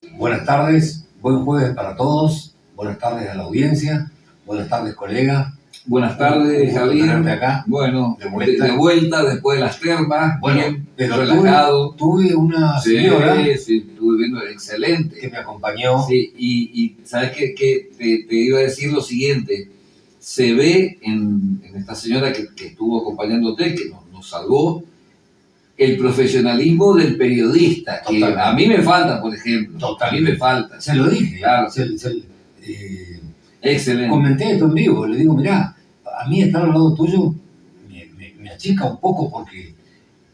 Buenas tardes, buen jueves para todos, buenas tardes a la audiencia, buenas tardes colega. Buenas tardes, Javier. Acá, bueno, de vuelta después de las termas, bueno, bien, pero relajado. Tuve una señora sí, estuve viendo excelente. Que me acompañó. Sí, y ¿sabes qué? Te iba a decir lo siguiente. Se ve en esta señora que estuvo acompañándote, que nos salvó, el profesionalismo del periodista, que Totalmente. a mí me falta, por ejemplo. Totalmente. A mí me falta. Se lo dije, claro. Excelente. Comenté esto en vivo, le digo, mirá, a mí estar al lado tuyo me achica un poco porque,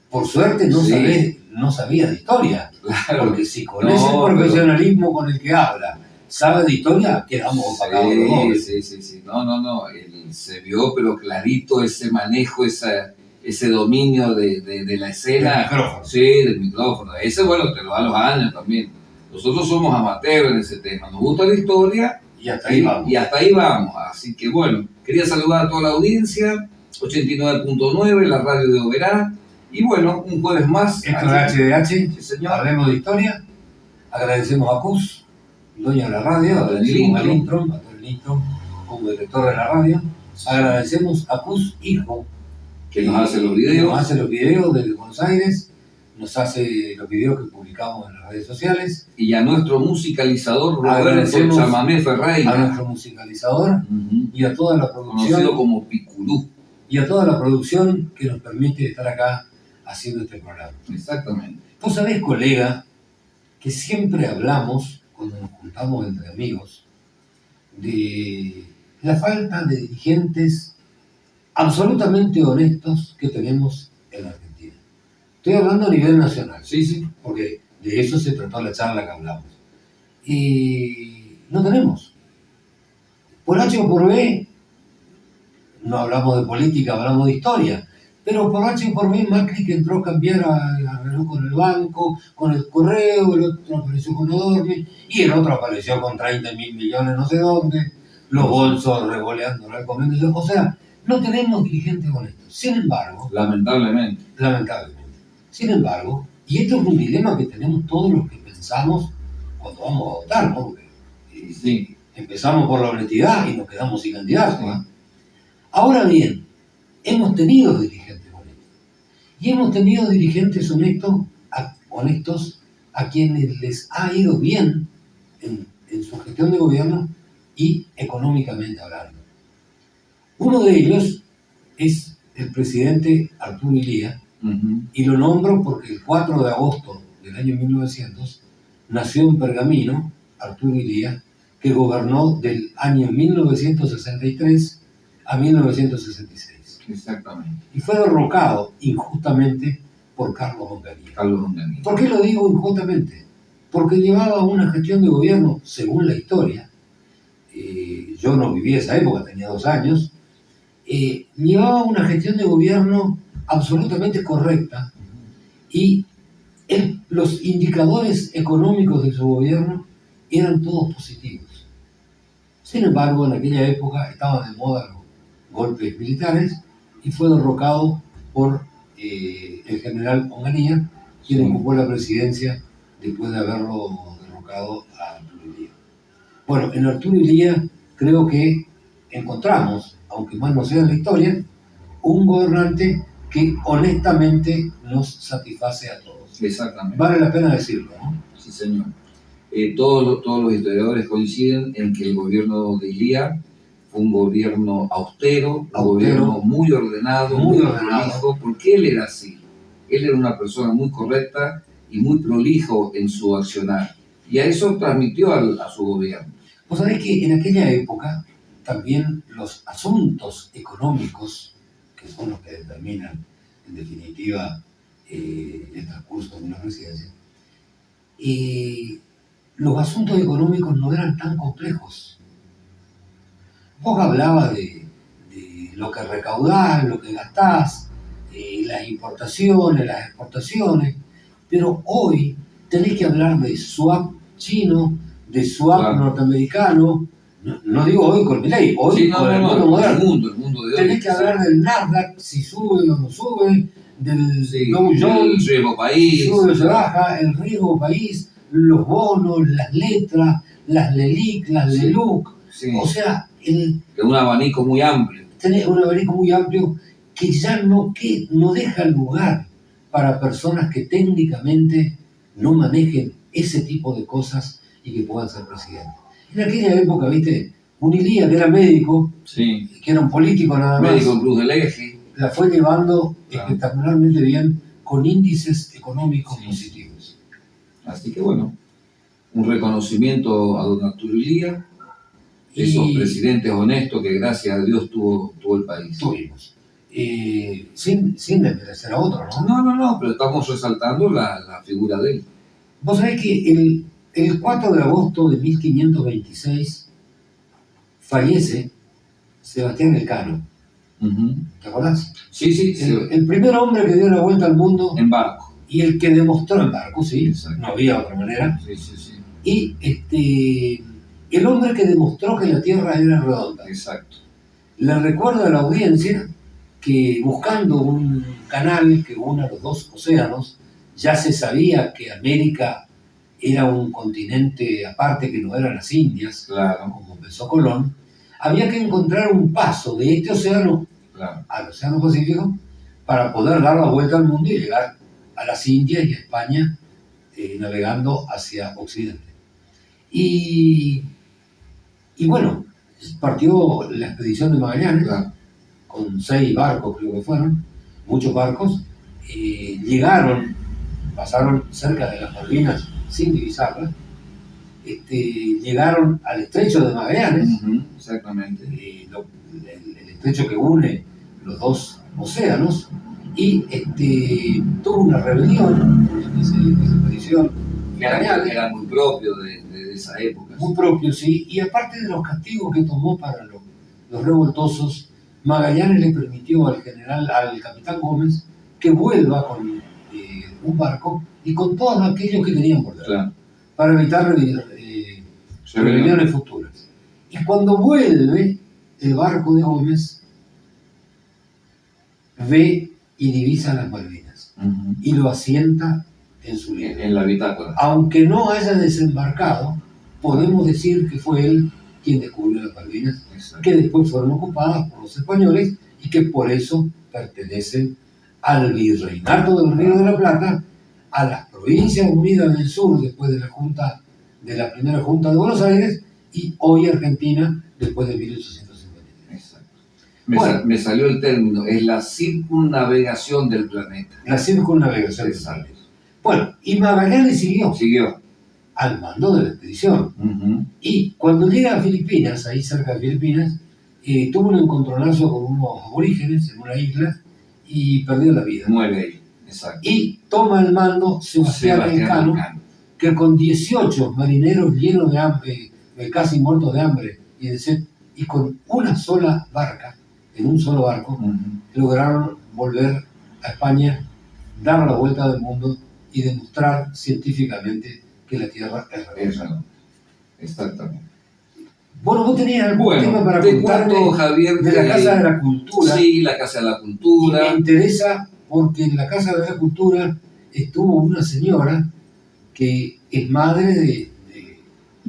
por suerte, no sabía de historia. Claro. Porque si con ese profesionalismo con el que habla sabe de historia, quedamos opacados los dos. Sí. No. Él se vio, pero clarito, ese manejo, ese dominio de la escena. Del micrófono. Sí, del micrófono. Ese, bueno, te lo da los años también. Nosotros somos amateurs en ese tema. Nos gusta la historia. Y hasta ahí vamos. Y hasta ahí vamos. Así que bueno, quería saludar a toda la audiencia. 89.9, la radio de Oberá. Y bueno, un jueves más. Esto es HDH. Sí, señor. Hablemos de historia. Agradecemos a Cus, dueño de la radio. Agradecemos a Lindstrom, como director de la radio. Agradecemos a Cus, hijo, que nos hace los videos. Nos hace los videos desde Buenos Aires. Nos hace los videos que publicamos en las redes sociales. Y a nuestro musicalizador Roberto Chamamé Ferreira. A nuestro musicalizador y a toda la producción. Conocido como Piculú. Y a toda la producción que nos permite estar acá haciendo este programa. Exactamente. Vos sabés, colega, que siempre hablamos, cuando nos juntamos entre amigos, de la falta de dirigentes absolutamente honestos que tenemos en la Argentina. Estoy hablando a nivel nacional, sí, porque de eso se trató la charla que hablamos. Y no tenemos. Por H o por B, no hablamos de política, hablamos de historia, pero por H o por B, Macri, que entró a cambiar, arregló con el banco, con el correo, el otro apareció con Adorni, y el otro apareció con 30.000 millones no sé dónde, los bolsos revoleando al convento. O sea, no tenemos dirigentes honestos. Sin embargo, lamentablemente. Sin embargo, y esto es un dilema que tenemos todos los que pensamos cuando vamos a votar, ¿no? Porque, empezamos por la honestidad y nos quedamos sin candidatos, ¿no? Ahora bien, hemos tenido dirigentes honestos. Y hemos tenido dirigentes honestos a quienes les ha ido bien en su gestión de gobierno y económicamente hablando. Uno de ellos es el presidente Arturo Illia, y lo nombro porque el 4 de agosto del año 1900 nació en Pergamino Arturo Illia, que gobernó del año 1963 a 1966. Exactamente. Y fue derrocado injustamente por Carlos Onganía. ¿Por qué lo digo injustamente? Porque llevaba una gestión de gobierno, según la historia, yo no viví esa época, tenía 2 años, llevaba una gestión de gobierno absolutamente correcta y los indicadores económicos de su gobierno eran todos positivos. Sin embargo, en aquella época estaban de moda los golpes militares y fue derrocado por el general Onganía, quien ocupó la presidencia después de haberlo derrocado a Arturo Illia. Bueno, en Arturo Illia creo que encontramos, aunque más no sea en la historia, un gobernante que honestamente nos satisface a todos. Exactamente. Vale la pena decirlo, ¿no? Sí, señor. Todos los historiadores coinciden en que el gobierno de Illia fue un gobierno austero, un gobierno muy ordenado, muy prolijo, porque él era así. Él era una persona muy correcta y muy prolijo en su accionar. Y a eso transmitió a su gobierno. Vos sabés que en aquella época también los asuntos económicos, que son los que determinan, en definitiva, el transcurso de una presidencia, los asuntos económicos no eran tan complejos. Vos hablabas de lo que recaudás, lo que gastás, las importaciones, las exportaciones, pero hoy tenés que hablar de swap chino, de swap norteamericano. No digo hoy con Milei, hoy con el mundo moderno. El mundo de hoy. Tenés que hablar del Nasdaq, si sube o no sube, del Dow Jones, el riesgo país, sube o se baja, el riesgo país, los bonos, las letras, las LELIC, las LELUC. Sí. O sea, un abanico muy amplio. Tenés un abanico muy amplio que ya no deja lugar para personas que técnicamente no manejen ese tipo de cosas y que puedan ser presidentes. En aquella época, viste, Unilía, que era médico, sí, que era un político nada más, médico en Cruz del Eje, la fue llevando espectacularmente bien con índices económicos positivos. Así que bueno, un reconocimiento a don Arturo Illia, esos presidentes honestos que gracias a Dios tuvo el país. Tuvimos. Sin desmerecer a otro, ¿no? No, pero estamos resaltando la figura de él. Vos sabés que el 4 de agosto de 1526 fallece Sebastián Elcano. ¿Te acordás? Sí. El primer hombre que dio la vuelta al mundo en barco. Y el que demostró en barco, sí, exacto. No había otra manera. Sí. Y el hombre que demostró que la Tierra era redonda. Exacto. Le recuerdo a la audiencia que buscando un canal que una los dos océanos, ya se sabía que América era un continente aparte, que no eran las Indias, claro, como empezó Colón. Había que encontrar un paso de este océano al Océano Pacífico para poder dar la vuelta al mundo y llegar a las Indias y a España, navegando hacia Occidente. Y bueno, partió la expedición de Magallanes, con 6 barcos creo que fueron, muchos barcos, pasaron cerca de las Malvinas sin divisarlas, llegaron al estrecho de Magallanes, exactamente, el estrecho que une los dos océanos, y tuvo una rebelión en esa expedición. Era muy propio de esa época. Muy propio, sí, y aparte de los castigos que tomó para los revoltosos, Magallanes le permitió al capitán Gómez, que vuelva con un barco y con todos aquellos que tenían por delante, para evitar rebeliones futuras. Y cuando vuelve el barco de Gómez, ve y divisa las Malvinas, y lo asienta en su libro. En la bitácora. Aunque no haya desembarcado, podemos decir que fue él quien descubrió las Malvinas, que después fueron ocupadas por los españoles y que por eso pertenecen al virreinato del Río de la Plata, a las Provincias Unidas del Sur después de la primera Junta de Buenos Aires, y hoy Argentina después de 1853. Exacto. Me salió el término, es la circunnavegación del planeta. La circunnavegación del planeta. Bueno, y Magallanes siguió al mando de la expedición. Y cuando llega a Filipinas, ahí cerca de Filipinas, tuvo un encontronazo con unos aborígenes en una isla y perdió la vida. Muere ahí, exacto. Y toma el mando Sebastián Elcano, que con 18 marineros llenos de hambre, casi muertos de hambre y de sed, y con una sola barca, en un solo barco, lograron volver a España, dar la vuelta del mundo y demostrar científicamente que la Tierra es redonda. Exactamente. Bueno, vos tenías algún tema para contarme, Javier, de la Casa de la Cultura. Sí, la Casa de la Cultura. Y me interesa porque en la Casa de la Cultura estuvo una señora que es madre de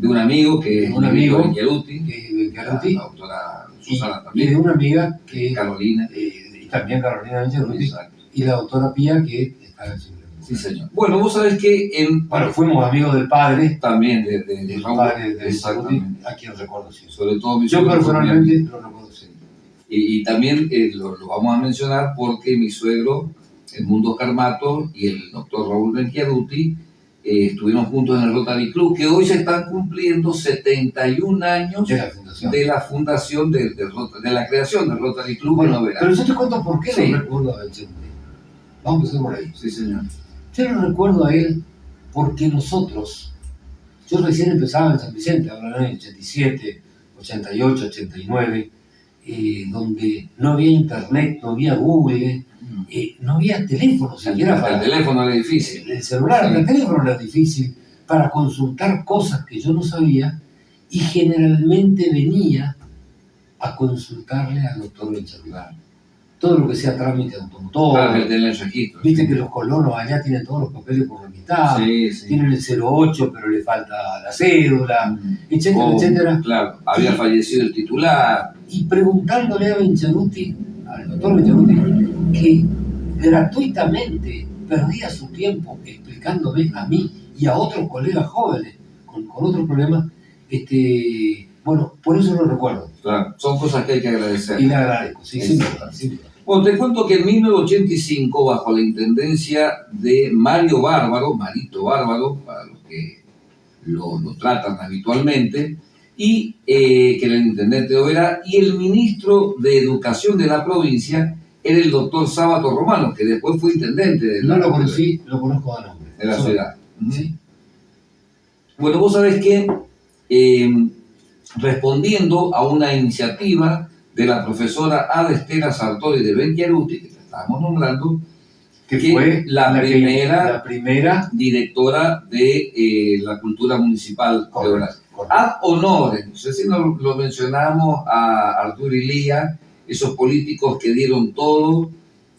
un amigo que es en Chiaruti, la doctora Susana también. Y de una amiga que Carolina. Y también Carolina Chiaruti. Y la doctora Pía, que está en el siglo. Sí, señor. Bueno, vos sabés que Bueno, fuimos amigos del padre. También de Raúl, padre de Chiaruti, a quien recuerdo siempre. Sobre todo yo personalmente lo recuerdo siempre. Y también lo vamos a mencionar porque mi suegro, Edmundo Carmato, y el doctor Raúl Benchiaruti estuvieron juntos en el Rotary Club, que hoy se están cumpliendo 71 años de la fundación de la creación del Rotary Club. Bueno, pero yo te cuento por qué lo recuerdo a Benchiaruti. Vamos a empezar por ahí. Sí, señor. Yo lo recuerdo a él porque yo recién empezaba en San Vicente, ahora en el 87, 88, 89, donde no había internet, no había Google, no había teléfono siquiera. El teléfono era difícil. El celular, el teléfono era difícil para consultar cosas que yo no sabía, y generalmente venía a consultarle al doctor Benchiaruti. todo lo que sea trámite automotor. Claro, el registro. Viste que los colonos allá tienen todos los papeles por la mitad, tienen el 08, pero le falta la cédula, etcétera, etcétera. Claro, había fallecido el titular. Y preguntándole a Bencharuti, al doctor Bencharuti, que gratuitamente perdía su tiempo explicándome a mí y a otros colegas jóvenes con otros problemas, bueno, por eso lo recuerdo. Claro, son cosas que hay que agradecer. Y le agradezco, sí, sin duda, sin duda. Bueno, te cuento que en 1985, bajo la intendencia de Mario Bárbaro, Marito Bárbaro, para los que lo tratan habitualmente, y que era el intendente de Oberá, y el ministro de Educación de la provincia era el doctor Sábato Romano, que después fue intendente de la No lo conocí, lo conozco a nombre. De la ciudad. Sí. Bueno, vos sabés que respondiendo a una iniciativa de la profesora Ada Estela Sartori de Bencharuti, que te estábamos nombrando, que fue la primera directora de la cultura municipal de Oberá. Ad honorem, no sé si lo mencionamos a Arturo Ilía, esos políticos que dieron todo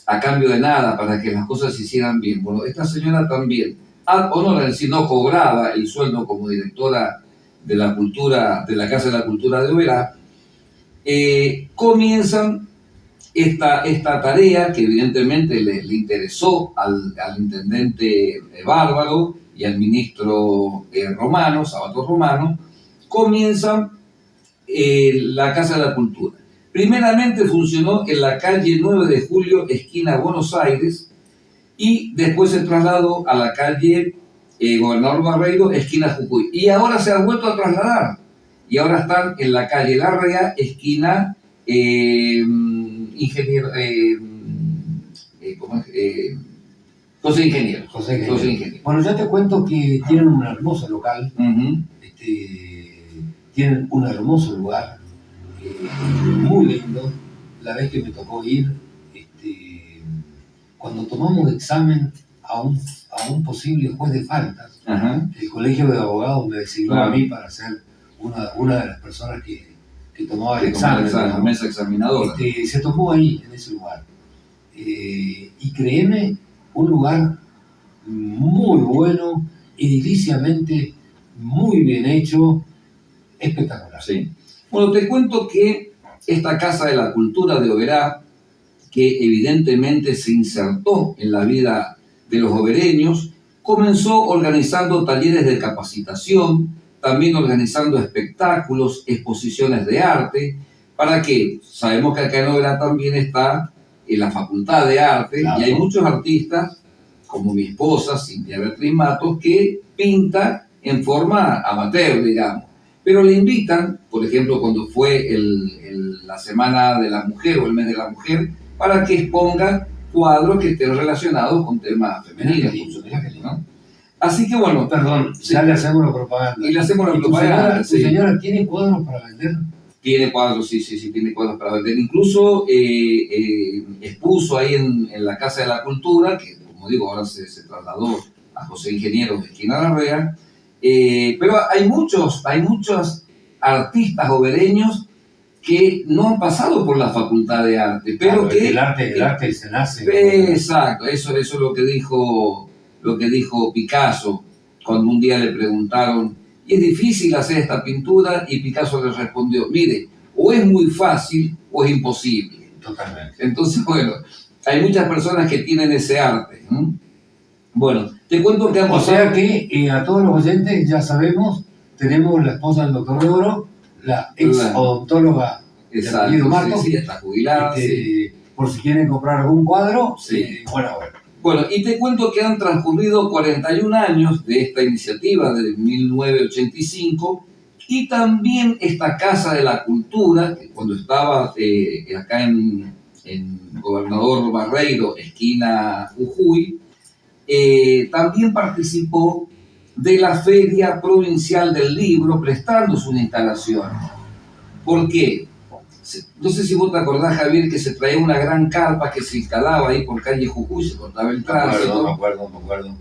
a cambio de nada para que las cosas se hicieran bien. Bueno, esta señora también, ad honorem, es decir, no cobraba el sueldo como directora de la cultura, de la Casa de la Cultura de Oberá, comienzan esta tarea que evidentemente le interesó al intendente Bárbaro y al ministro Romano, Sábato Romano, comienzan la Casa de la Cultura. Primeramente funcionó en la calle 9 de Julio, esquina Buenos Aires, y después se trasladó a la calle Gobernador Barreiro, esquina Jujuy. Y ahora se ha vuelto a trasladar. Y ahora están en la calle Larrea, esquina José Ingeniero. Bueno, ya te cuento que tienen un hermoso local, tienen un hermoso lugar, muy lindo. La vez que me tocó ir, cuando tomamos examen a un posible juez de faltas, el Colegio de Abogados me designó a mí para ser una de las personas que tomaba el examen. La mesa examinadora. Se tomó ahí, en ese lugar. Y créeme, un lugar muy bueno, ediliciamente muy bien hecho, espectacular. Sí. Bueno, te cuento que esta Casa de la Cultura de Oberá, que evidentemente se insertó en la vida de los obereños, comenzó organizando talleres de capacitación, también organizando espectáculos, exposiciones de arte. ¿Para qué? Sabemos que acá en Oberá también está en la Facultad de Arte, claro, y hay muchos artistas, como mi esposa, Cintia Beatriz Matos, que pinta en forma amateur, digamos. Pero le invitan, por ejemplo, cuando fue la Semana de la Mujer o el Mes de la Mujer, para que exponga cuadros que estén relacionados con temas femeninos, ¿no? Así que bueno, perdón, ya le hacemos la propaganda. Y le hacemos la propaganda. ¿Tu señora tiene cuadros para vender? Tiene cuadros, sí, tiene cuadros para vender. Incluso expuso ahí en la Casa de la Cultura, que como digo, ahora se trasladó a José Ingeniero de esquina Larrea. Pero hay muchos artistas obereños que no han pasado por la Facultad de Arte, pero que el arte se nace. Exacto, eso es lo que dijo Picasso cuando un día le preguntaron, ¿y es difícil hacer esta pintura? Y Picasso le respondió, mire, o es muy fácil o es imposible. Totalmente. Entonces, bueno, hay muchas personas que tienen ese arte, ¿no? Bueno, te cuento que o sea que a todos los oyentes ya sabemos, tenemos la esposa del doctor de Oro, la ex odontóloga de apellido Martos, sí, está jubilada, por si quieren comprar algún cuadro, bueno. Bueno, y te cuento que han transcurrido 41 años de esta iniciativa de 1985, y también esta Casa de la Cultura, que cuando estaba acá en Gobernador Barreiro, esquina Jujuy, también participó de la Feria Provincial del Libro, prestándose una instalación. ¿Por qué? No sé si vos te acordás, Javier, que se traía una gran carpa que se instalaba ahí por calle Jujuy, se cortaba el tránsito. Me acuerdo.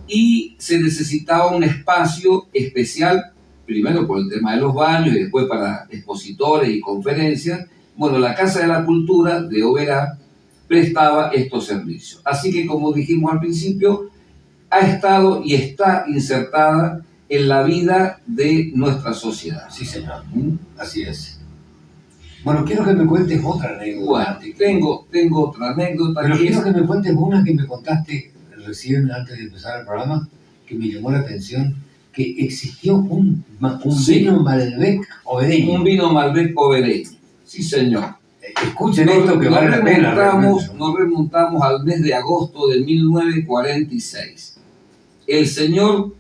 Y se necesitaba un espacio especial, primero por el tema de los baños y después para expositores y conferencias. Bueno, la Casa de la Cultura de Oberá prestaba estos servicios. Así que, como dijimos al principio, ha estado y está insertada en la vida de nuestra sociedad. Sí, señor. Así es. Bueno, quiero que me cuentes otra anécdota. Bueno, tengo otra anécdota. Pero quiero que me cuentes una que me contaste recién antes de empezar el programa, que me llamó la atención, que existió un vino Malbec obereño. Un vino Malbec obereño, sí señor. Escuchen esto que vale la pena. Nos remontamos al mes de agosto de 1946. El señor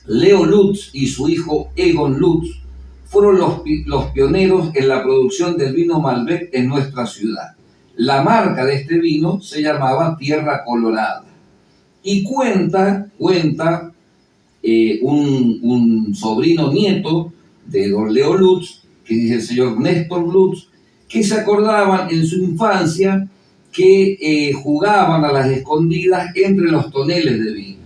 Leo Lutz y su hijo Egon Lutz fueron los pioneros en la producción del vino Malbec en nuestra ciudad. La marca de este vino se llamaba Tierra Colorada. Y cuenta un sobrino nieto de don Leo Lutz, que es el señor Néstor Lutz, que se acordaban en su infancia que jugaban a las escondidas entre los toneles de vino.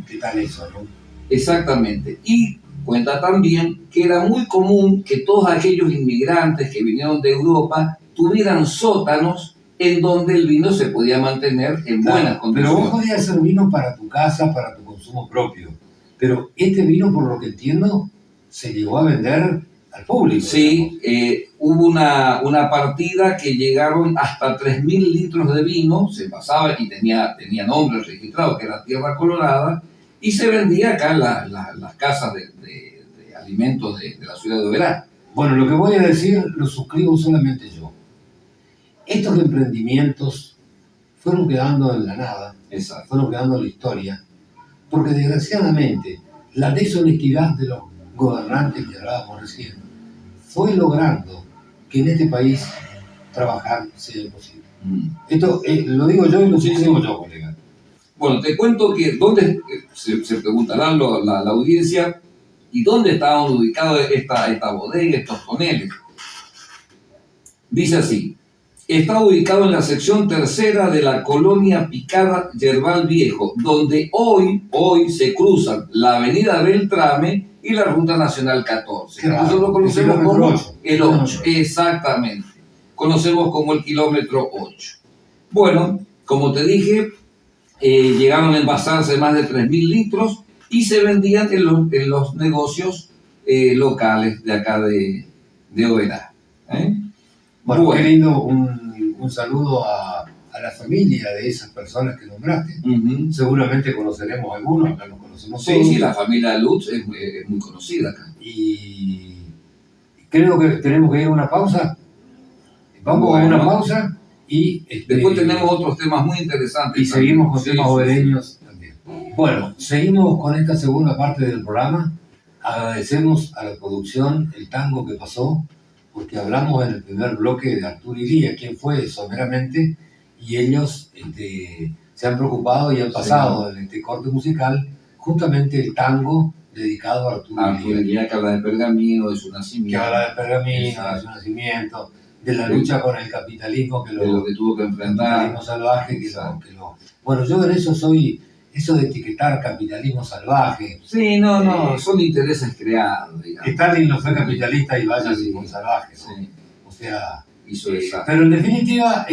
¿Qué tal eso, no? Exactamente. Y cuenta también que era muy común que todos aquellos inmigrantes que vinieron de Europa tuvieran sótanos en donde el vino se podía mantener en buenas condiciones. Pero vos podías hacer vino para tu casa, para tu consumo propio. Pero este vino, por lo que entiendo, se llegó a vender al público. Sí, hubo una partida que llegaron hasta 3.000 litros de vino, se pasaba y tenía nombre registrado, que era Tierra Colorada, y se vendía acá en las casas de alimentos de la ciudad de Oberá. Bueno, lo que voy a decir lo suscribo solamente yo. Estos emprendimientos fueron quedando en la nada, exacto, fueron quedando en la historia, porque desgraciadamente la deshonestidad de los gobernantes que hablábamos recién fue logrando que en este país trabajar sea imposible. Esto lo digo yo y lo digo yo, colega. Bueno, te cuento que dónde se preguntarán la audiencia y dónde estaban ubicados esta bodega, estos toneles. Dice así: está ubicado en la sección tercera de la colonia Picada Yerbal Viejo, donde hoy se cruzan la avenida Beltrame y la ruta nacional 14. Claro, nosotros conocemos como el 8. Kilómetro. Exactamente. Conocemos como el kilómetro 8. Bueno, como te dije, llegaron a envasarse más de 3.000 litros y se vendían en los negocios locales de acá de Oberá. Bueno, qué lindo, un saludo a la familia de esas personas que nombraste. Seguramente conoceremos algunos, acá los conocemos todos. Sí, la familia de Lutz es muy conocida acá. Y creo que tenemos que ir a una pausa. Vamos a una pausa y después tenemos otros temas muy interesantes. Y seguimos con temas obereños también. Bueno, seguimos con esta segunda parte del programa. Agradecemos a la producción el tango que pasó, porque hablamos en el primer bloque de Arturo Illia, quien fue someramente, y ellos se han preocupado y han pasado en este corte musical justamente el tango dedicado a Arturo Illia, que habla de Pergamino, de su nacimiento. Que habla de Pergamino, de su nacimiento, de la lucha con el capitalismo de lo que tuvo que enfrentar. Capitalismo salvaje Bueno, yo en eso soy... Eso de etiquetar capitalismo salvaje. Sí, no, son intereses creados, digamos. Stalin no fue capitalista y vaya así con salvaje, ¿no? Sí. O sea, hizo esa. Pero en definitiva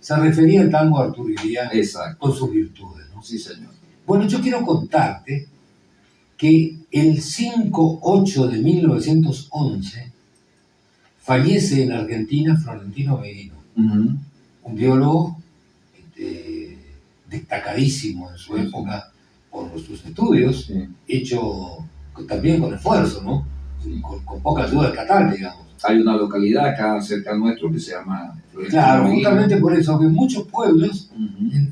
se refería al tango a Arturo Illia con sus virtudes, ¿no? Sí, señor. Bueno, yo quiero contarte que el 5/8 de 1911 fallece en Argentina Florentino Meguino, un biólogo destacadísimo en su época por sus estudios, hecho también con esfuerzo, ¿no? Con poca ayuda estatal, digamos. Hay una localidad acá cerca nuestro que se llama Florentino Meguino. Justamente por eso, que muchos pueblos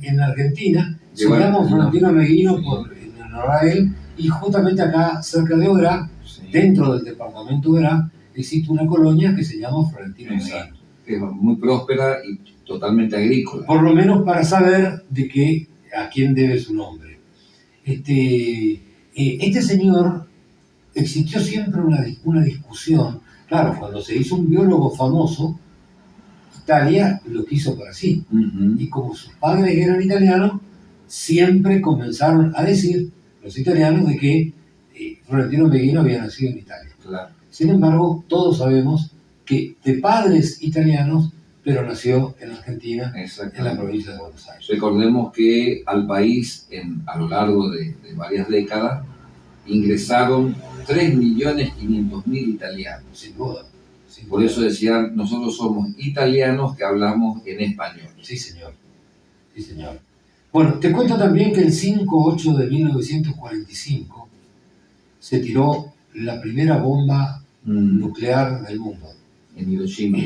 en Argentina se llaman Florentino Meguino en honor a él, y justamente acá cerca de Oberá, dentro del departamento de Oberá, existe una colonia que se llama Florentino Meguino. Es muy próspera y totalmente agrícola. Por lo menos para saber a quién debe su nombre. Este señor, existió siempre una discusión. Claro, cuando se hizo un biólogo famoso, Italia lo quiso para sí. Y como sus padres eran italianos, siempre comenzaron a decir los italianos de que Florentino Meguino había nacido en Italia. Claro. Sin embargo, todos sabemos que de padres italianos pero nació en Argentina, en la provincia de Buenos Aires. Recordemos que al país, a lo largo de varias décadas, ingresaron 3.500.000 italianos. Sin duda. Por eso decían, nosotros somos italianos que hablamos en español. Sí, señor. Sí, señor. Bueno, te cuento también que el 5/8 de 1945 se tiró la primera bomba nuclear del mundo. En Hiroshima.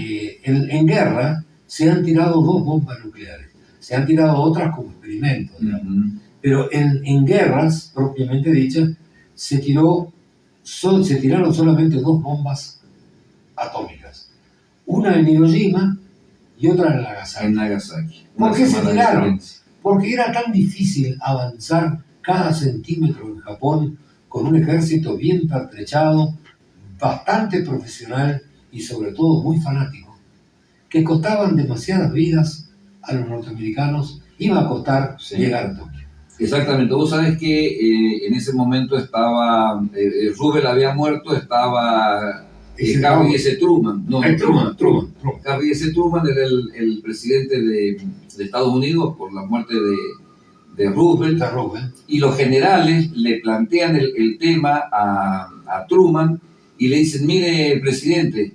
En guerra se han tirado 2 bombas nucleares. Se han tirado otras como experimentos, pero en guerras, propiamente dichas, se tiraron solamente 2 bombas atómicas. Una en Hiroshima y otra en Nagasaki. En Nagasaki. ¿Por qué se tiraron? Porque era tan difícil avanzar cada centímetro en Japón con un ejército bien pertrechado, bastante profesional y sobre todo muy fanático, que costaban demasiadas vidas a los norteamericanos, iba a costar llegar a Tokio. Exactamente, vos sabés que en ese momento estaba, Roosevelt había muerto, estaba Harry S. Truman. No, Truman. Harry S. Truman era el presidente de Estados Unidos por la muerte de Roosevelt. Y los generales le plantean el tema a Truman y le dicen, mire, presidente,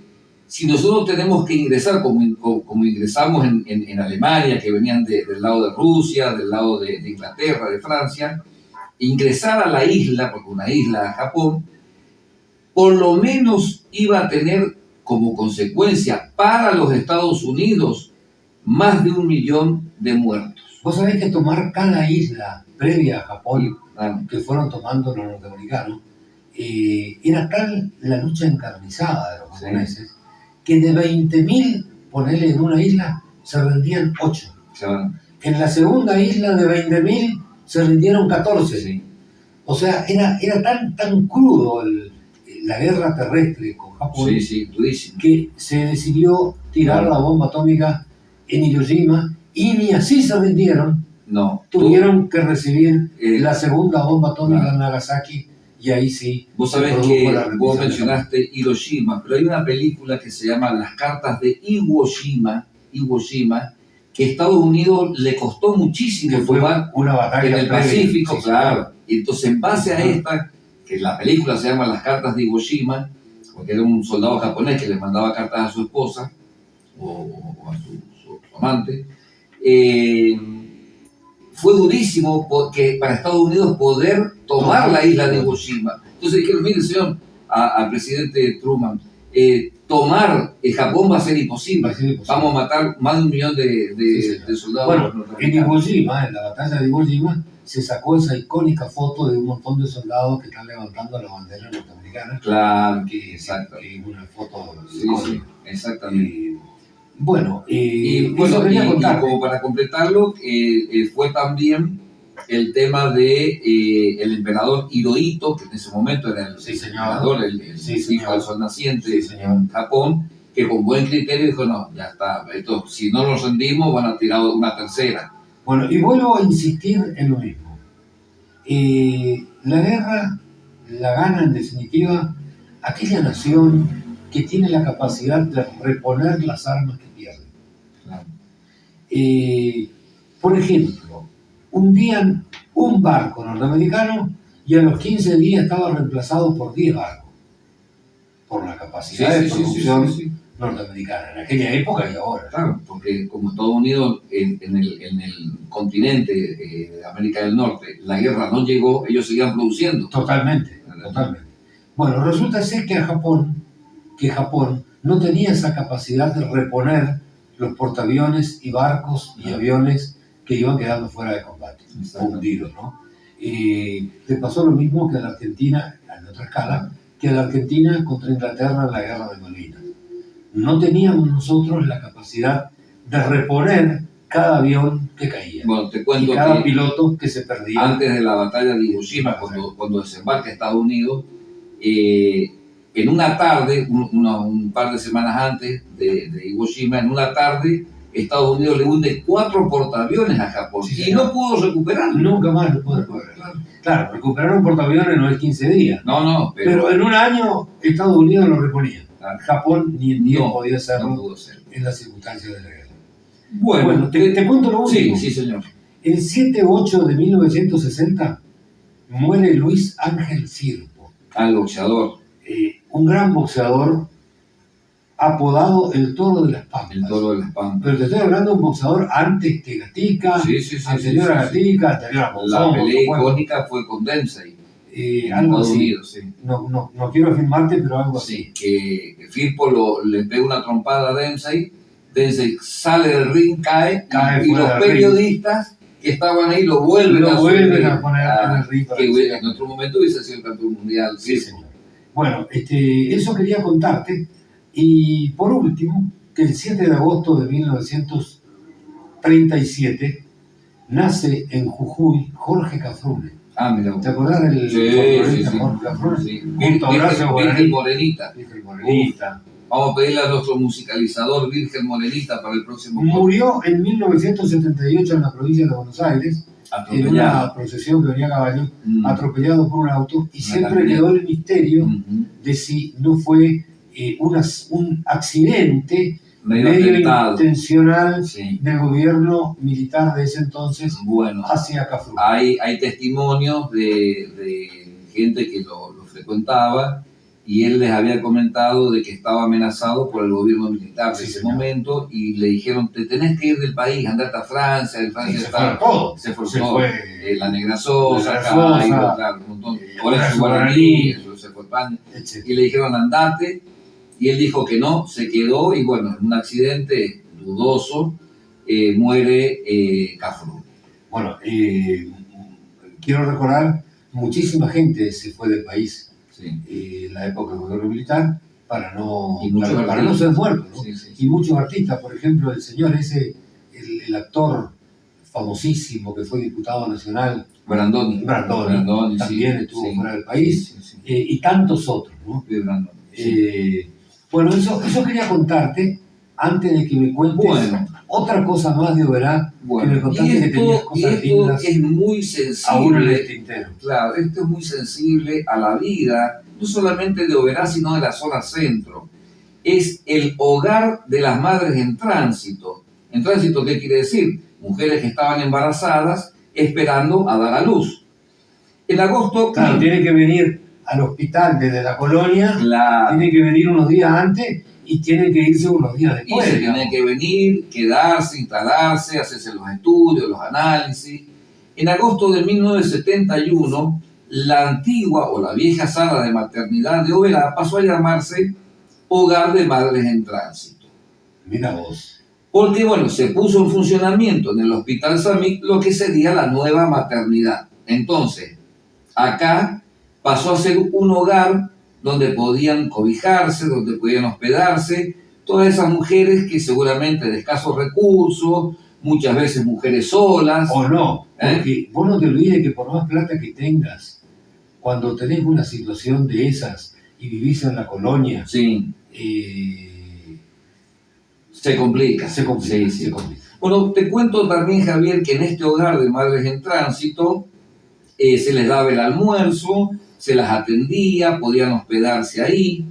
si nosotros tenemos que ingresar como ingresamos en Alemania, que venían del lado de Rusia, del lado de Inglaterra, de Francia, ingresar a la isla, porque una isla, Japón, por lo menos iba a tener como consecuencia para los Estados Unidos más de 1 millón de muertos. Vos sabés que tomar cada isla previa a Japón, que fueron tomando los norteamericanos, era tal la lucha encarnizada de los japoneses, que de 20.000, ponerle en una isla, se rendían 8. En la segunda isla de 20.000 se rindieron 14. O sea, era tan crudo la guerra terrestre con Japón que se decidió tirar la bomba atómica en Hiroshima y ni así se rindieron. Tuvieron que recibir la segunda bomba atómica en Nagasaki. Y ahí sí. Vos sabés que vos mencionaste Hiroshima, pero hay una película que se llama Las cartas de Iwo Jima, que a Estados Unidos le costó muchísimo tomar una batalla en el Pacífico, claro. Y entonces, en base a esta, que la película se llama Las cartas de Iwo Jima, porque era un soldado japonés que le mandaba cartas a su esposa o a su amante, fue durísimo porque para Estados Unidos poder tomar la isla de Iwo Jima. Entonces dijeron, mire señor, al presidente Truman, tomar Japón va a ser imposible. Vamos a matar más de 1 millón de soldados. Bueno, en Iwo Jima, en la batalla de Iwo Jima, se sacó esa icónica foto de un montón de soldados que están levantando la bandera norteamericana. Claro, exacto. Que es una foto icónica. Exactamente. Bueno, y como para completarlo, fue también el tema de el emperador Hirohito, que en ese momento era el emperador, el hijo del sol naciente en Japón, que con buen criterio dijo, no, ya está, esto, si no nos rendimos van a tirar una tercera. Bueno, y vuelvo a insistir en lo mismo. La guerra la gana en definitiva aquella nación que tiene la capacidad de reponer las armas que pierde. Por ejemplo, hundían un barco norteamericano y a los 15 días estaba reemplazado por 10 barcos, por la capacidad de producción norteamericana, en aquella época y ahora. Claro, porque como Estados Unidos en el continente de América del Norte, la guerra no llegó, ellos seguían produciendo. Totalmente. Bueno, resulta ser que Japón no tenía esa capacidad de reponer los portaaviones y barcos y aviones que iban quedando fuera de combate, hundidos, ¿no? Le pasó lo mismo que a la Argentina, en otra escala, que a la Argentina contra Inglaterra en la guerra de Malvinas. No teníamos nosotros la capacidad de reponer cada avión que caía. Bueno, te cuento y cada piloto que se perdía. Antes de la batalla de Iwo Jima, cuando desembarca Estados Unidos, en una tarde, un par de semanas antes de Iwo Jima, en una tarde, Estados Unidos le hunde 4 portaaviones a Japón, sí, y no pudo recuperarlo. Nunca más lo pudo recuperar. Claro, recuperar un portaaviones no es 15 días. No, pero en un año Estados Unidos lo reponía. Japón ni en día podía hacerlo, no pudo ser en las circunstancias de la guerra. Bueno, te cuento lo último. Sí, señor. El 7-8 de 1960 muere Luis Ángel Firpo. Al boxeador. Un gran boxeador apodado el Toro de las Pampas. El Toro de las Pampas. Pero te estoy hablando de un boxeador antes que Gatica, anterior a Gatica, anterior a Monzón. La pelea icónica fue con Dempsey. Algo así. Unidos, sí. No quiero afirmarte, pero algo así. Que Firpo le pega una trompada a Dempsey sale del ring, cae y los periodistas que estaban ahí lo vuelven a poner en el ring. Que en otro momento hubiese sido el campeón mundial. Sí, señor. Bueno, eso quería contarte. Y por último, que el 7 de agosto de 1937 nace en Jujuy Jorge Cafrune. Mira. ¿Te acordás del Jorge Cafrune? Sí. Virgen Morenita. Vamos a pedirle a nuestro musicalizador Virgen Morenita para el próximo. Murió en 1978 en la provincia de Buenos Aires, en una procesión que venía a caballo, atropellado por un auto, y siempre quedó el misterio de si no fue un accidente medio intencional del gobierno militar de ese entonces hacia Cafrune. Hay testimonios de gente que lo frecuentaba, y él les había comentado de que estaba amenazado por el gobierno militar de ese momento, y le dijeron: te tenés que ir del país, andate a Francia. En Francia se fue todo. La Negra Sosa, claro, un montón. Por eso Guaraní, se fue a España. Y le dijeron: andate. Y él dijo que no, se quedó, y bueno, en un accidente dudoso muere Cafrune. Bueno, quiero recordar, muchísima gente se fue del país en la época del gobierno militar para no ser muertos, ¿no? Y muchos artistas, por ejemplo, el señor ese, el actor famosísimo que fue diputado nacional, Brandoni también estuvo fuera del país, y tantos otros, ¿no? Bueno, eso quería contarte antes de que me cuentes otra cosa más de Oberá, que me contaste que tenías cosas lindas. Es muy sensible. Aún en el tintero. Claro, esto es muy sensible a la vida, no solamente de Oberá, sino de la zona centro. Es el hogar de las madres en tránsito. ¿En tránsito qué quiere decir? Mujeres que estaban embarazadas esperando a dar a luz. En agosto... Claro, tiene que venir al hospital desde la colonia, tiene que venir unos días antes y tiene que irse unos días después. Y se tiene que venir, quedarse, instalarse, hacerse los estudios, los análisis. En agosto de 1971, la antigua o la vieja sala de maternidad de Oberá pasó a llamarse Hogar de Madres en Tránsito. Mira vos. Porque, se puso en funcionamiento en el Hospital Samit lo que sería la nueva maternidad. Entonces, acá pasó a ser un hogar donde podían cobijarse, donde podían hospedarse todas esas mujeres que seguramente de escasos recursos, muchas veces mujeres solas. O no, porque vos no te olvides que por más plata que tengas, cuando tenés una situación de esas y vivís en la colonia, se complica. Se complica. Bueno, te cuento también, Javier, que en este hogar de madres en tránsito se les daba el almuerzo, se las atendía, podían hospedarse ahí,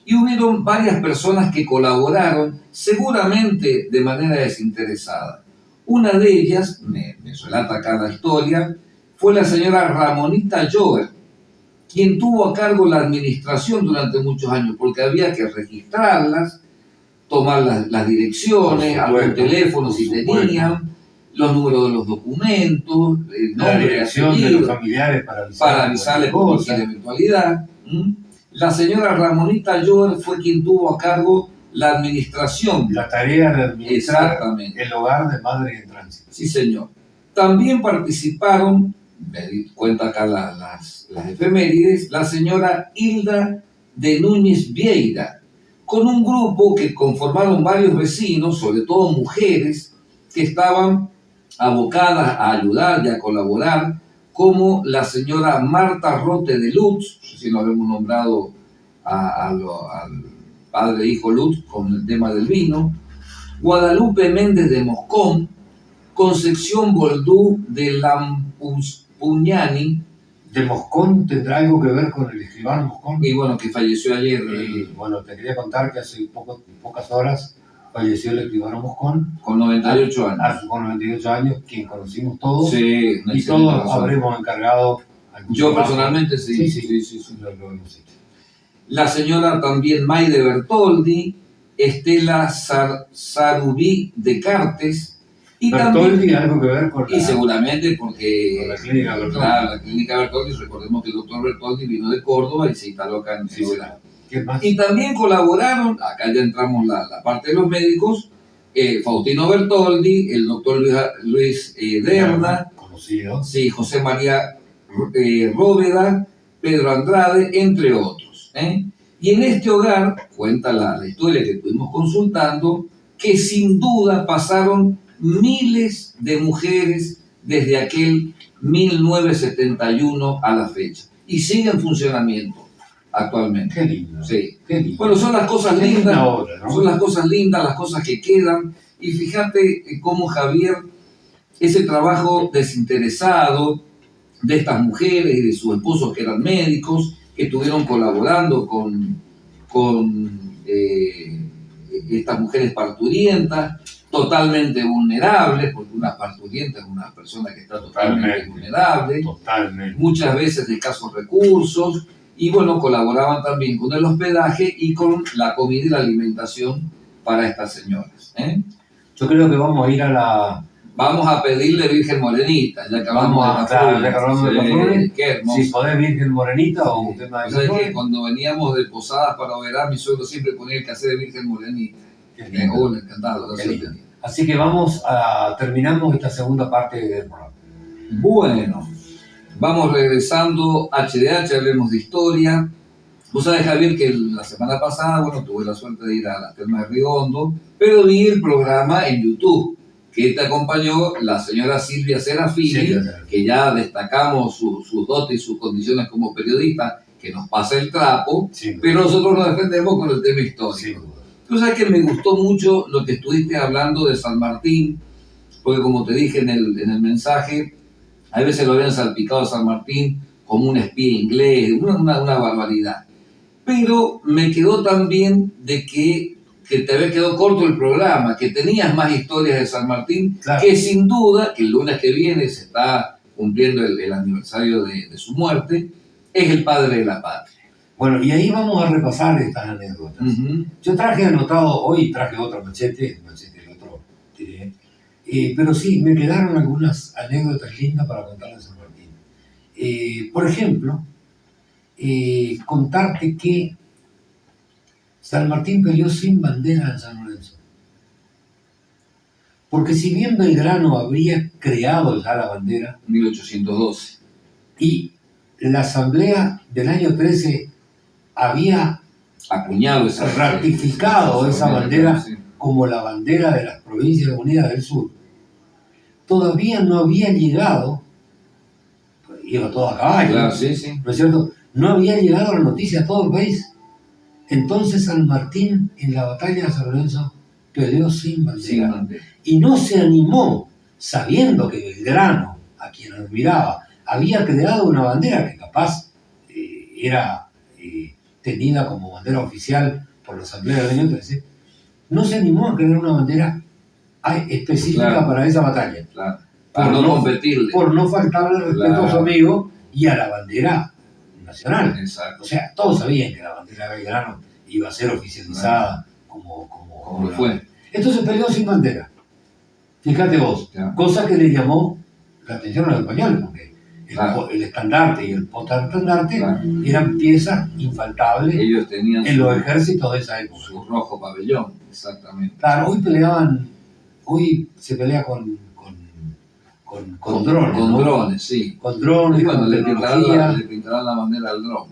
y hubieron varias personas que colaboraron, seguramente de manera desinteresada. Una de ellas, me relata acá la historia, fue la señora Ramonita Jover, quien tuvo a cargo la administración durante muchos años, porque había que registrarlas, tomar las direcciones, algún teléfono si tenían, los números de los documentos, el nombre, la dirección de los familiares para avisarles por cualquier eventualidad. La señora Ramonita Jover fue quien tuvo a cargo la administración. La tarea de administrar el hogar de madres en tránsito. Sí, señor. También participaron, me cuenta acá las efemérides, la señora Hilda de Núñez Vieira, con un grupo que conformaron varios vecinos, sobre todo mujeres, que estaban abocadas a ayudar y a colaborar, como la señora Marta Rote de Lutz, si no habíamos nombrado al padre e hijo Lutz con el tema del vino, Guadalupe Méndez de Moscón, Concepción Boldú de Lampuñani. ¿De Moscón tendrá algo que ver con el escribano Moscón? Y bueno, que falleció ayer. Bueno, te quería contar que hace pocas horas falleció el escribano Moscón. Con 98 años. Con 98 años, quien conocimos todos. Sí, y todos habremos encargado. Yo personalmente sí. Sí, lo hemos hecho. La señora también Maide Bertoldi, Estela Sarubí de Cartes. Y Bertoldi, también, algo que ver con y seguramente porque con la clínica Bertoldi. Claro, la clínica Bertoldi, recordemos que el doctor Bertoldi vino de Córdoba y se instaló acá en Ciudad. Y también colaboraron, acá ya entramos la parte de los médicos, Faustino Bertoldi, el doctor Luis Derna, conocido. Sí, José María Róveda, Pedro Andrade, entre otros. Y en este hogar, cuenta la historia que estuvimos consultando, que sin duda pasaron miles de mujeres desde aquel 1971 a la fecha. Y sigue en funcionamiento actualmente. Qué lindo. Sí. Qué lindo. Bueno, son las cosas lindas, obra, ¿no? Son las cosas lindas, las cosas que quedan. Y fíjate cómo Javier, ese trabajo desinteresado de estas mujeres y de sus esposos que eran médicos, que estuvieron colaborando con estas mujeres parturientas, totalmente vulnerables, porque una parturienta es una persona que está totalmente vulnerable, muchas veces de escasos recursos, y bueno, colaboraban también con el hospedaje y con la comida y la alimentación para estas señoras. Yo creo que vamos a ir a la... Vamos a pedirle Virgen Morenita, ya que hablamos de Cafrune. Qué hermoso. Si podés Virgen Morenita o un tema de Cafrune. O sea, que cuando veníamos de Posadas para Oberá, mi suegro siempre ponía el cassette de Virgen Morenita. Encantado. Así que terminamos esta segunda parte del programa. Bueno, vamos regresando HDH, hablemos de historia. Vos sabés, Javier, que la semana pasada, bueno, tuve la suerte de ir a las Termas de Río Hondo, pero vi el programa en YouTube, que te acompañó la señora Silvia Serafini, que ya destacamos sus dotes y sus condiciones como periodista, que nos pasa el trapo, pero nosotros nos defendemos con el tema histórico. Tú sabes que me gustó mucho lo que estuviste hablando de San Martín, porque como te dije en el mensaje, a veces lo habían salpicado a San Martín como un espía inglés, una barbaridad. Pero me quedó también de que te había quedado corto el programa, que tenías más historias de San Martín, que sin duda, que el lunes que viene se está cumpliendo el aniversario de su muerte, es el padre de la patria. Bueno, y ahí vamos a repasar estas anécdotas. Yo traje anotado, hoy traje otro machete, el otro tiré, pero sí, me quedaron algunas anécdotas lindas para contarles a San Martín. Por ejemplo, contarte que San Martín peleó sin bandera en San Lorenzo. Porque si bien Belgrano habría creado ya la bandera, 1812, y la asamblea del año 13 había acuñado ratificado esa bandera como la bandera de las Provincias Unidas del Sur, todavía no había llegado, iba todo a caballo, ¿no es cierto? No había llegado la noticia a todo el país. Entonces San Martín en la batalla de San Lorenzo peleó sin bandera. Y no se animó, sabiendo que Belgrano, a quien admiraba, había creado una bandera que capaz era tenida como bandera oficial por la Asamblea del año 13, no se animó a crear una bandera específica para esa batalla. Para no competirle. Por no faltarle respeto a su amigo y a la bandera nacional. O sea, todos sabían que la bandera de Belgrano iba a ser oficializada como lo fue. Entonces peleó sin bandera. Fíjate vos, cosa que le llamó la atención a los españoles, porque el estandarte y el portaestandarte eran piezas infaltables. Ellos tenían en los ejércitos de esa época. Su rojo pabellón, exactamente. Claro, hoy se pelea con drones. Con drones, sí. Con drones, y cuando le pintarán la bandera al dron.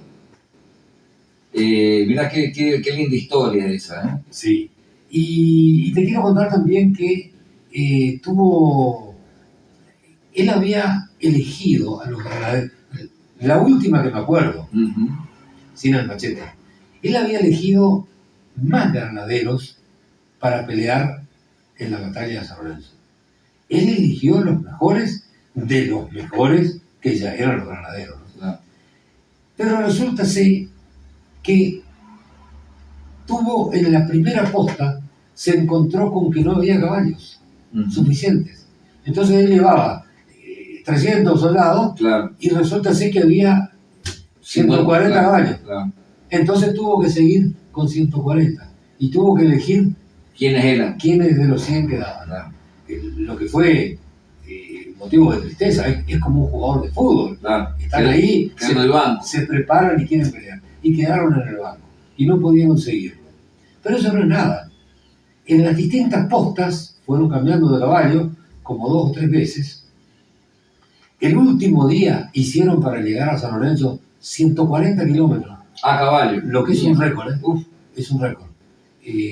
Mirá qué linda historia esa, ¿eh? Sí. Y te quiero contar también que él había elegido a los granaderos, la última que me acuerdo, sin el machete, él había elegido más granaderos para pelear en la batalla de San Lorenzo. Él eligió los mejores de los mejores que ya eran los granaderos, ¿no? Claro. Pero resulta ser que tuvo en la primera posta, se encontró con que no había caballos suficientes. Entonces él llevaba 300 soldados, claro, y resulta ser que había 140 claro, caballos. Claro. Entonces tuvo que seguir con 140 y tuvo que elegir quiénes eran, quiénes de los 100 quedaban. Claro. Lo que fue motivo de tristeza, es como un jugador de fútbol. Claro. Están ahí, se preparan y quieren pelear. Y quedaron en el banco y no podían seguirlo. Pero eso no es nada. En las distintas postas fueron cambiando de caballo como 2 o 3 veces. El último día hicieron para llegar a San Lorenzo 140 kilómetros. A caballo. Lo que es un récord, ¿eh? Es un récord.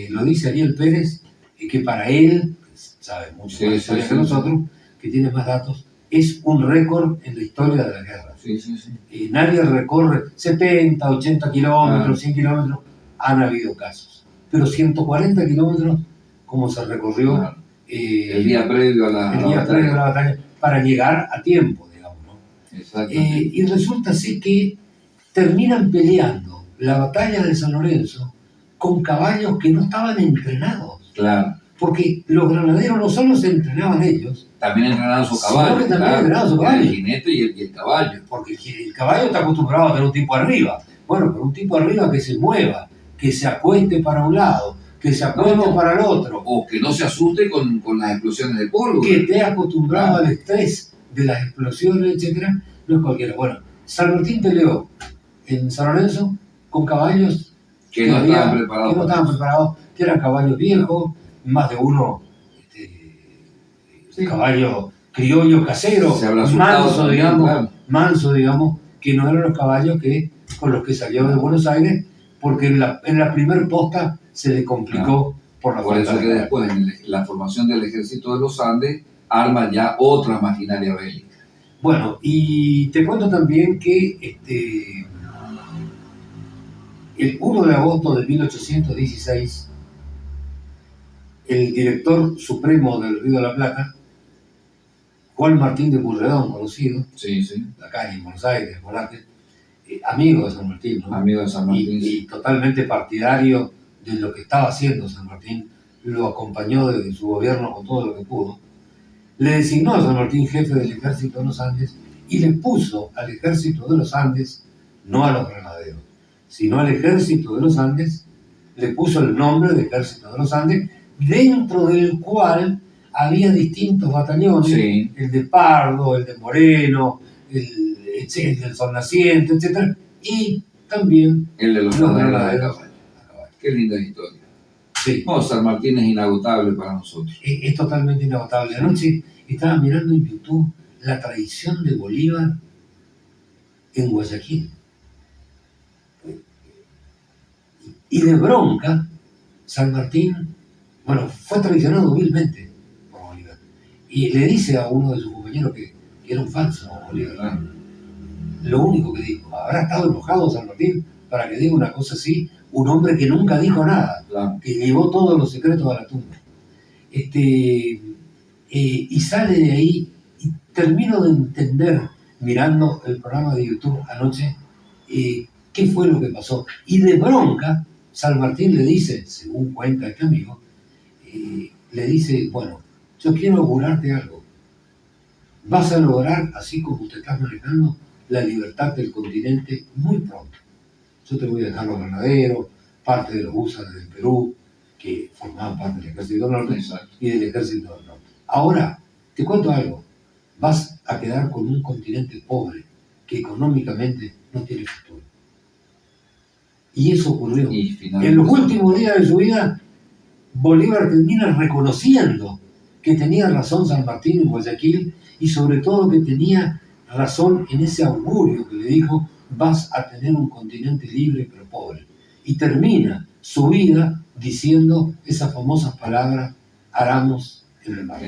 Lo dice Ariel Pérez, que para él, sabe mucho más que nosotros, que tiene más datos, es un récord en la historia de la guerra. Nadie recorre 70, 80 kilómetros, 100 kilómetros, han habido casos. Pero 140 kilómetros, como se recorrió el día previo a la batalla, para llegar a tiempo, digamos, ¿no? Y resulta así que terminan peleando la batalla de San Lorenzo con caballos que no estaban entrenados. Claro. Porque los granaderos no solo se entrenaban ellos, también entrenaban su caballo. El jinete y el caballo. Porque el caballo está acostumbrado a tener un tipo arriba. Bueno, pero un tipo arriba que se mueva, que se acueste para un lado, que se acueste para el otro. O que no se asuste con las explosiones de polvo. Que esté acostumbrado al estrés de las explosiones, etcétera, no es cualquiera. Bueno, San Martín peleó en San Lorenzo con caballos que no estaban preparados, que eran caballos viejos, más de uno caballo criollo casero, manso, digamos, que no eran los caballos con los que salió de Buenos Aires, porque en la primer posta se le complicó por la falta. Por eso que después, en la formación del ejército de los Andes, arman ya otra maquinaria bélica. Bueno, y te cuento también que el 1 de agosto de 1816, el director supremo del Río de la Plata, Juan Martín de Purredón, conocido, acá en Buenos Aires, en Volante, amigo de San Martín, ¿no? Amigo de San Martín. Y totalmente partidario de lo que estaba haciendo San Martín, lo acompañó desde su gobierno con todo lo que pudo. Le designó a San Martín jefe del ejército de los Andes y le puso al ejército de los Andes, no a los granaderos, sino al ejército de los Andes, le puso el nombre de ejército de los Andes, dentro del cual había distintos batallones, el de Pardo, el de Moreno, el del Sol Naciente, etc. Y también el de los granaderos. Qué linda historia. Sí. No, San Martín es inagotable para nosotros. Es totalmente inagotable. Anoche estaba mirando en YouTube la traición de Bolívar en Guayaquil. Y de bronca, San Martín, fue traicionado vilmente por Bolívar. Y le dice a uno de sus compañeros que era un falso Bolívar. Lo único que dijo, habrá estado enojado San Martín para que diga una cosa así, un hombre que nunca dijo nada, que llevó todos los secretos a la tumba. Y sale de ahí, y termino de entender, mirando el programa de YouTube anoche, qué fue lo que pasó. Y de bronca, San Martín le dice, según cuenta este amigo, le dice, yo quiero augurarte algo. Vas a lograr, así como te estás manejando, la libertad del continente muy pronto. Yo te voy a dejar los granaderos, parte de los húsares del Perú, que formaban parte del Ejército del Norte y del Ejército del Norte. Ahora, te cuento algo. Vas a quedar con un continente pobre, que económicamente no tiene futuro. Y eso ocurrió. En los últimos días de su vida, Bolívar termina reconociendo que tenía razón San Martín en Guayaquil y sobre todo que tenía razón en ese augurio que le dijo, vas a tener un continente libre pero pobre. Y termina su vida diciendo esas famosas palabras, aramos en el mar.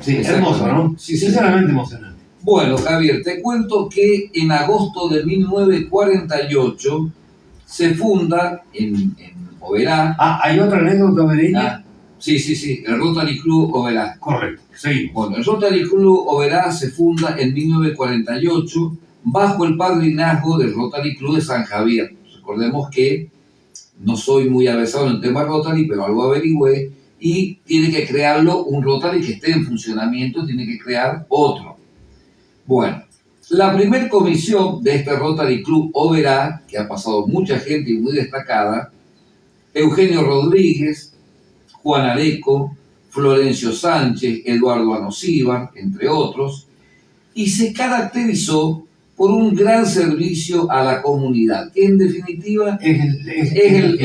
Sí, hermoso, ¿no? Sí, sinceramente emocionante. Bueno, Javier, te cuento que en agosto de 1948 se funda en Oberá. Hay otra anécdota obereña Sí, el Rotary Club Oberá. Correcto, sí. Bueno, el Rotary Club Oberá se funda en 1948 bajo el padrinazgo del Rotary Club de San Javier. Recordemos que no soy muy avesado en el tema Rotary, pero algo averigüé, y tiene que crearlo un Rotary que esté en funcionamiento, tiene que crear otro. Bueno, la primera comisión de este Rotary Club Oberá, que ha pasado mucha gente y muy destacada, Eugenio Rodríguez, Juan Areco, Florencio Sánchez, Eduardo Anosíbar, entre otros, y se caracterizó por un gran servicio a la comunidad, que en definitiva es el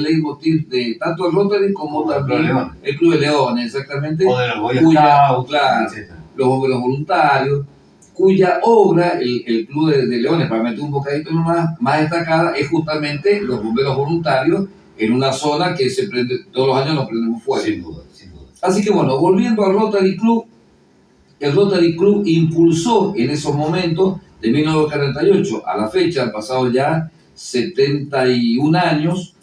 leitmotiv de tanto el Rotary como también el Club de Leones, exactamente, o de los Boy Scouts, claro, los bomberos voluntarios, cuya obra, el Club de Leones, para meter un bocadito más destacada, es justamente los bomberos voluntarios en una zona que se prende, todos los años nos prendemos fuego. Sin duda, sin duda. Así que bueno, volviendo al Rotary Club, el Rotary Club impulsó en esos momentos, de 1948 a la fecha, han pasado ya 71 años,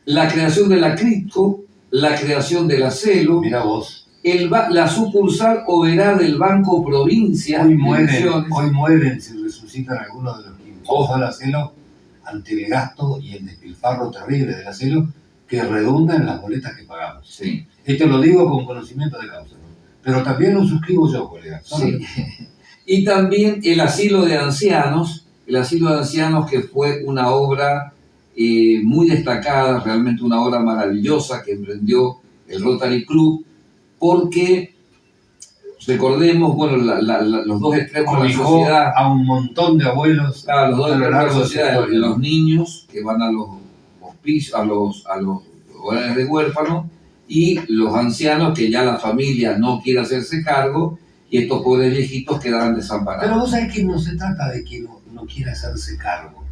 la creación de la Critco, la creación de la CELO, mira vos, la sucursal Oberá del Banco Provincia. Hoy mueren si resucitan algunos de los que impulsó la CELO ante el gasto y el despilfarro terrible de la CELO que redunda en las boletas que pagamos. Sí. Esto lo digo con conocimiento de causa, ¿no? Pero también lo suscribo yo, colega. Sí. Y también el asilo de ancianos que fue una obra muy destacada, realmente una obra maravillosa que emprendió el Rotary Club, porque recordemos, bueno, los dos extremos de la sociedad. A un montón de abuelos. Claro, los dos extremos de la sociedad, los niños que van a los hospicios, a los hogares de huérfanos, y los ancianos que ya la familia no quiere hacerse cargo, y estos pobres viejitos quedaban desamparados. Pero vos sabés que no se trata de que no quiera hacerse cargo.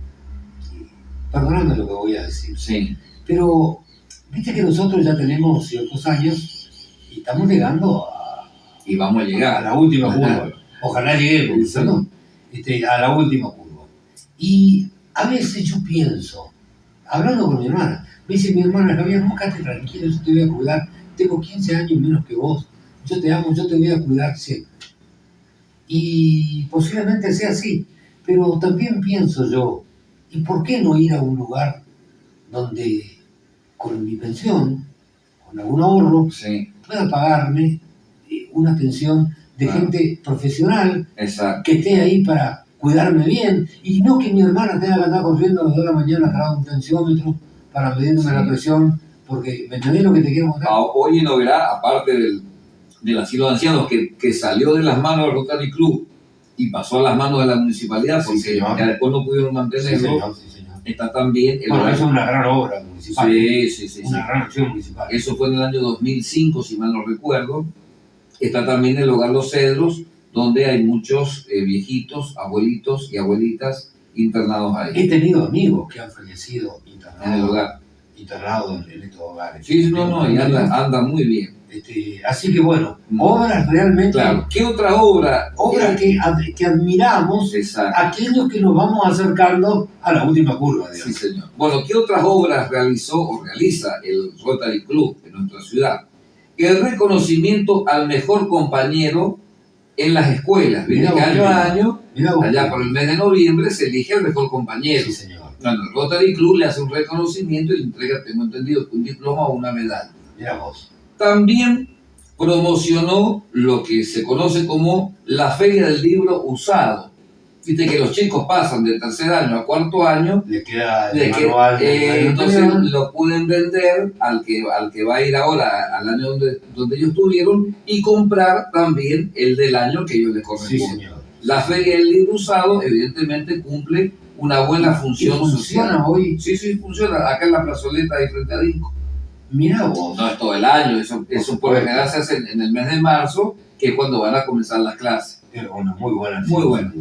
Perdóname lo que voy a decir. Sí. Pero, viste que nosotros ya tenemos ciertos años y estamos llegando y vamos a llegar a la última curva. Ojalá lleguemos, sí. ¿no? A la última curva. Y a veces yo pienso, hablando con mi hermana, me dice mi hermana, Javier, vos quédate tranquilo, yo te voy a cuidar, tengo 15 años menos que vos, yo te amo, yo te voy a cuidar siempre. Y posiblemente sea así, pero también pienso yo, ¿y por qué no ir a un lugar donde con mi pensión, con algún ahorro, sí, pueda pagarme una pensión de gente profesional, exacto, que esté ahí para cuidarme bien, y no que mi hermana tenga que andar corriendo a las 2 de la mañana atrás de un tensiómetro para medirme la presión, porque ¿me entendés lo que te quiero contar? Hoy en Oberá, aparte del asilo de ancianos que salió de las manos del Rotary Club y pasó a las manos de la municipalidad, porque ya después no pudieron mantenerlo, sí, señor. Está también... Bueno, eso es una gran obra municipal. Sí. Una gran acción municipal. Eso fue en el año 2005, si mal no recuerdo. Está también el Hogar Los Cedros, donde hay muchos viejitos, abuelitos y abuelitas internados ahí. He tenido amigos que han fallecido internados en el hogar. Internados en estos hogares. Sí, y anda muy bien. Así que bueno, obras realmente... Claro. ¿Qué otra obra? Obras que admiramos. Exacto. Aquellos que nos vamos acercando a la última curva, digamos. Sí, señor. Bueno, ¿qué otras obras realizó o realiza el Rotary Club en nuestra ciudad? El reconocimiento al mejor compañero en las escuelas. Viste que año a año, allá por el mes de noviembre, se elige el mejor compañero. Sí, señor. Bueno, el Rotary Club le hace un reconocimiento y le entrega, tengo entendido, un diploma o una medalla. Mira vos. También promocionó lo que se conoce como la Feria del Libro Usado. Viste que los chicos pasan de tercer año a cuarto año, le queda el manual, entonces lo pueden vender al que va a ir ahora al año donde ellos estuvieron y comprar también el del año que ellos les corresponde. Sí, señor. La Feria del Libro Usado evidentemente cumple una buena función social. ¿Funciona hoy? Sí, funciona. Acá en la plazoleta ahí frente a Dinco. Mira vos. No es todo el año, eso por lo general se hace en el mes de marzo, que es cuando van a comenzar las clases. Muy buena. Muy buena.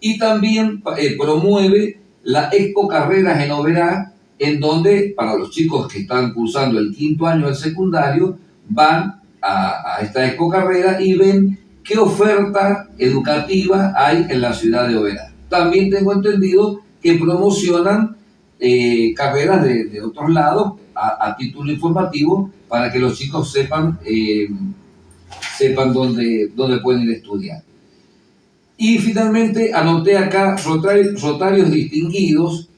Y también promueve la Expo Carreras en Oberá, en donde para los chicos que están cursando el 5º año del secundario, van a esta Expo Carrera y ven qué oferta educativa hay en la ciudad de Oberá. También tengo entendido que promocionan carreras de otros lados a título informativo para que los chicos sepan dónde pueden ir a estudiar. Y finalmente anoté acá rotarios distinguidos: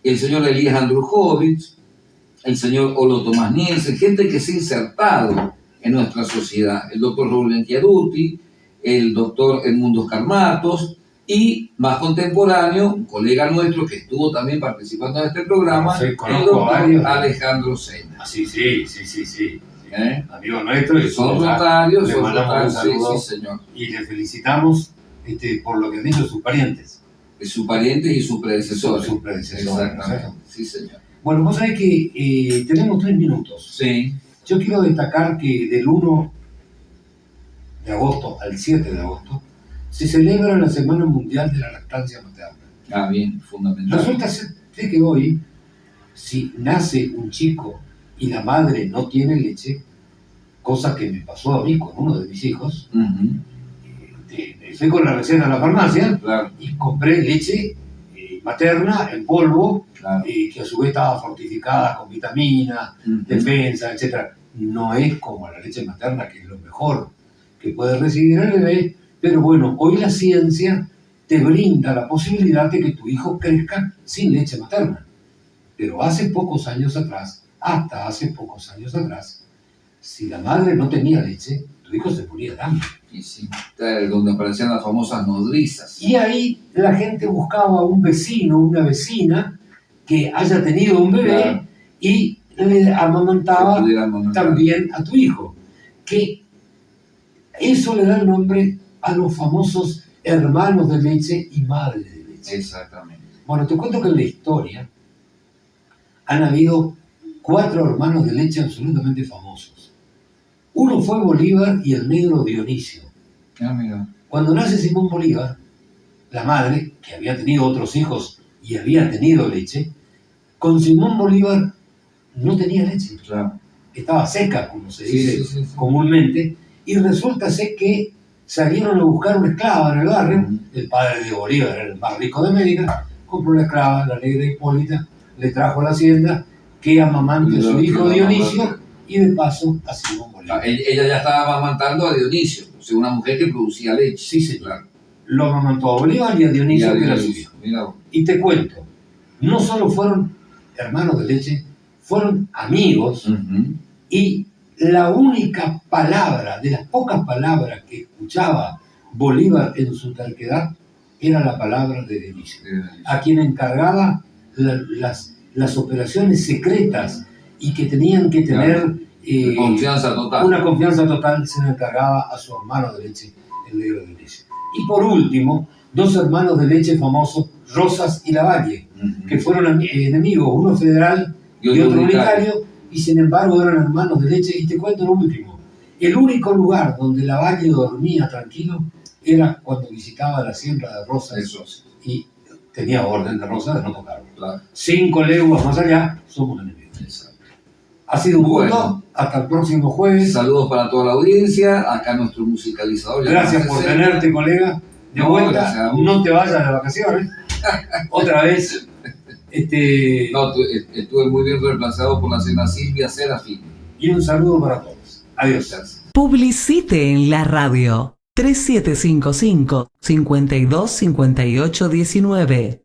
el señor Elías Andrujovich, el señor Olo Tomás Nielsen, gente que se ha insertado en nuestra sociedad, el doctor Raúl Chiaruti, el doctor Edmundo Carmatos, y más contemporáneo, un colega nuestro que estuvo también participando en este programa, el doctor Alejandro Sena. Sí. Amigo nuestro. Son rotarios, sí, señor. Y le felicitamos por lo que han dicho sus parientes. Sus parientes y sus predecesores. Sus predecesores. Exactamente, sí, señor. Bueno, vos sabés que tenemos 3 minutos. Sí. Yo quiero destacar que del 1 de agosto al 7 de agosto se celebra la Semana Mundial de la Lactancia Materna. Bien, fundamental. Resulta ser que hoy, si nace un chico y la madre no tiene leche, cosa que me pasó a mí con uno de mis hijos, fui con la receta a la farmacia, claro, y compré leche materna en polvo, claro, que a su vez estaba fortificada con vitaminas, defensa, etc. No es como la leche materna, que es lo mejor que puede recibir el bebé, pero bueno, hoy la ciencia te brinda la posibilidad de que tu hijo crezca sin leche materna. Pero hasta hace pocos años atrás, si la madre no tenía leche, tu hijo se moría de hambre. Y sí, donde aparecían las famosas nodrizas. Y ahí la gente buscaba un vecino, una vecina que haya tenido un bebé, claro, y le amamantaba también a tu hijo. Que eso le da el nombre a los famosos hermanos de leche y madre de leche. Exactamente. Bueno, te cuento que en la historia han habido 4 hermanos de leche absolutamente famosos. Uno fue Bolívar y el negro Dionisio. Cuando nace Simón Bolívar, la madre, que había tenido otros hijos y había tenido leche, con Simón Bolívar no tenía leche. Claro. Estaba seca, como se dice comúnmente, y resulta ser que salieron a buscar una esclava en el barrio. El padre de Bolívar era el más rico de América, compró una esclava, la negra Hipólita, le trajo a la hacienda que amamante a su hijo Dionisio y de paso a Simón Bolívar. Ella ya estaba amamantando a Dionisio, o sea, una mujer que producía leche. Sí, señor. Claro. Lo amamantó a Bolívar y a Dionisio, que era su hijo. Y te cuento, no solo fueron hermanos de leche, fueron amigos, y la única palabra, de las pocas palabras que escuchaba Bolívar en su terquedad, era la palabra de Dionisio, a quien encargaba las operaciones secretas y que tenían que tener una confianza total, se le encargaba a su hermano de leche, el negro Dionisio. Y por último, 2 hermanos de leche famosos, Rosas y Lavalle, que fueron enemigos, uno federal y otro unitario, y sin embargo eran hermanos de leche. Y te cuento lo último, el único lugar donde Lavalle dormía tranquilo era cuando visitaba la siembra de Rosas, y tenía orden de Rosas de no tocarlo. Claro. 5 leguas más allá, somos enemigos. Exacto. Ha sido un gusto, hasta el próximo jueves. Saludos para toda la audiencia, acá nuestro musicalizador. Gracias por tenerte, colega, de vuelta. No te vayas de vacaciones, otra vez. No, estuve muy bien reemplazado por la señora Silvia Serafín. Y un saludo para todos. Adiós. Gracias. Publicite en la radio 3755 525819.